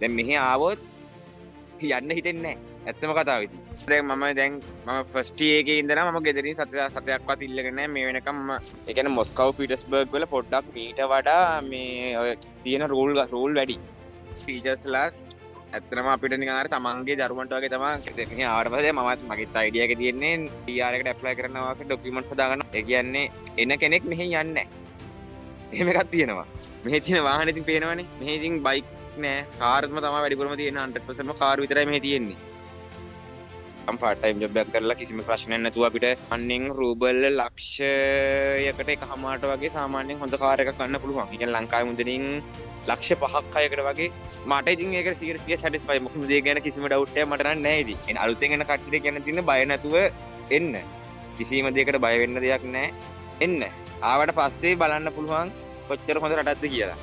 දැන් මෙහි ආවොත් යන්න හිතෙන්නේ නැහැ. ඇත්තම කතාව ඉතින්. දැන් මම ෆස්ට් එකේ ඉඳලා මම ගෙදරින් සතයක්වත් ඉල්ලගෙන නැහැ මේ වෙනකම්. ඒ කියන්නේ මොස්කව් පීටර්ස්බර්ග් වල පොඩ්ඩක් මීට වඩා මේ ඔය තියෙන රූල් වැඩි. ටීචර්ස්ලා ඇත්තටම අපිට නිකන් අර තමන්ගේ දරුවන්ට වගේ තමයි මෙහි ආවට පස්සේ මමත් මගේත් අයිඩියා එක තියෙන්නේ PR එකට ඇප්ලයි කරන්න අවශ්‍ය ඩොකියුමන්ට්ස් හදාගන්න. ඒ කියන්නේ එන කෙනෙක් මෙහි යන්නේ නැහැ. එහෙම එකක් තියෙනවා. මෙහි තියෙන වාහන ඉතින් පේනවනේ. මෙහි ඉතින් බයික් නෑ කාර්ම තමයි වැඩිපුරම තියෙන 100%ම කාර් විතරයි මෙහි තියෙන්නේ. පාර්ට් ටයිම් ජොබ් එකක් කරලා කිසිම ප්‍රශ්නයක් නැතුව අපිට අන්නෙන් රූබල් ලක්ෂයකට එකමාරට වගේ සාමාන්‍යයෙන් හොඳ කාර් එකක් ගන්න පුළුවන්. ඒ කියන්නේ ලංකාවේ මුදලින් ලක්ෂ 5ක් 6කට වගේ මට ඉතින් ඒක 100% සැටිස්ෆයි. මොකද මේ ගැන කිසිම ඩවුට් එකක් මට නැහැ ඉතින්. එන අලුතෙන් එන කට්ටියට කියන්න තියෙන්නේ බය නැතුව එන්න. කිසිම දෙයකට බය වෙන්න දෙයක් නැහැ. එන්න. ආවට පස්සේ බලන්න පුළුවන් කොච්චර හොඳ රටක්ද කියලා.